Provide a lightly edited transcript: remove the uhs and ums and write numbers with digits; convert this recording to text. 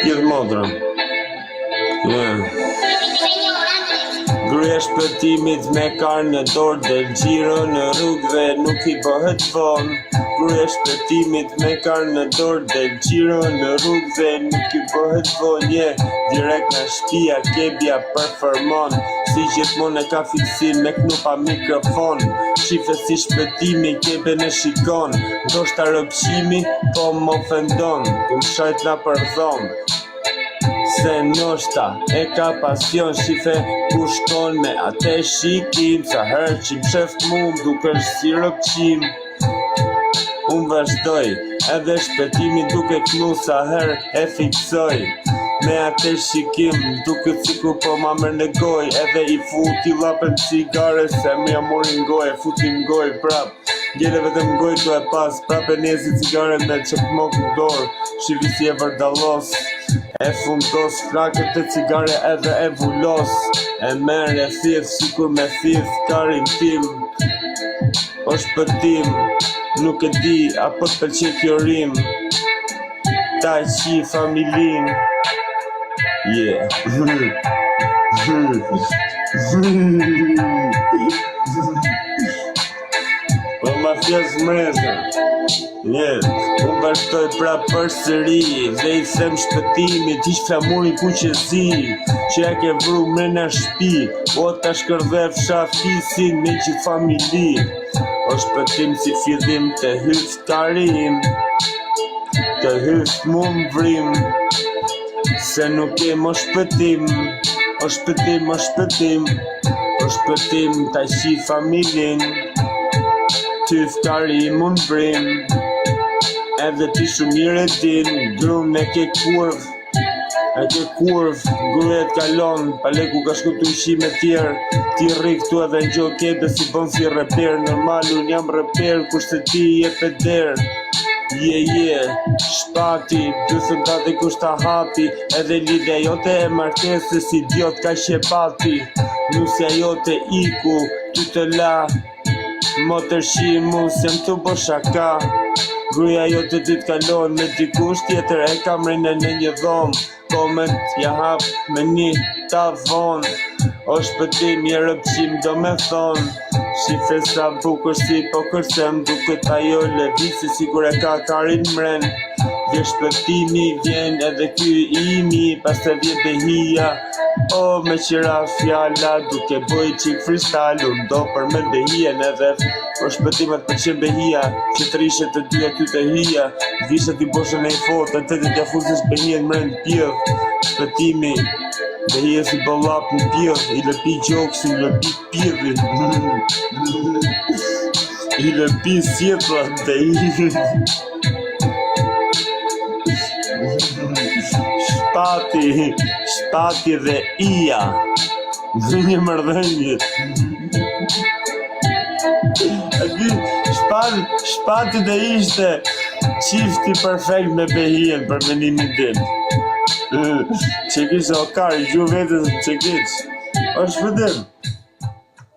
Gjithë modrën. Gruaja shpëtimit me karë në dorë del gjiro në rrugë dhe nuk I bëhet vonë. Gruaja shpëtimit me karë në dorë del gjiro në rrugë dhe nuk I bëhet vonë. Direkt nga shtëpia kebja përformon, si gjithmonë e ka fiksim me knupa mikrofon. Shife si shpëtimi kebe në shikon, ndoshta rrëpqimi po m'ofendon, ku m'shajt na përdhon. Se ndoshta e ka pasion, shife ku shkon me atë shikim, sa herë që m'shef mu m'dukesh si rrëpqim. Unë vazhdoj, edhe shpëtimi duke knu sa herë e fiksoj. Me atë shikim, duket sikur po ma merr në gojë, edhe I futi llapën cigare se më mori ngojë, futi ngojë prap. Gjele vetëm ngojë tu e pas, prap e nezi cigare me çepmok në dorë, shivi si e vërdallos. E fundos flakët e cigare edhe e vullos, e merr e thith sikur me thith karin tim. O shpëtim, nuk e di apo t'pëlqej kjo rim, ta qi familin. Yeah. Po ma fjes mrezën. Unë vazhdoj pra përsëri dhe I them shpëtimit ish flamurin kuqezi që ja ke vru mrena shtëpi, o ta shkërdhef shafisin me gjithë familji. O shpëtim si fillim të hyth karim, të hyth mu m'vrim, se nuk e mo shpëtim, o shpëtim, o shpëtim, o shpëtim ta qi familin, ty fkarim unë vrim, edhe ti shumë mirë e din, drum e ke kurv, gullet kalon, pale ku ka shku të ushime tjerë, ti rri këtu edhe në gjo kebe si bon si reper, normal unë jam reper, kurse ti je peder. Shpati, dysën dati kushta hapi, edhe lidhja jote e martese si idiot ka shepati. Nusja jote iku, ty të la, motër shimu sem të bo shaka. Gruaja jote ty t'kalon me dikush tjetër e kamrin e në një dhomë, komet ja hap me një tavon. O shpëtim je rrëpqim do me thonë, shife sa bukur si po kërsem, duket ajo lëvisi sikur e ka karin mren. Dhe shpëtimi vjen edhe ky imi, pas të vjen behia, o me qira fjalla, duke bëj qik freestyle, unë do për me behien edhe, o shpëtimet për qen behia, që të rishet të dyja ty të hia, vishet I boshën e I fotë, të të t'ja fuzish behien mren pjedh, shpëtimi, behia si bollap në pjedh, I lëpi gjokë si lëpi pjedhi, I lëpi sjetla dhe Shpati dhe ija, një mërdhenjë. Shpati dhe ishte qifti perfekt me behien për menimin tim. Që kishë o karë, gju vetës që kishë. O shpëtim.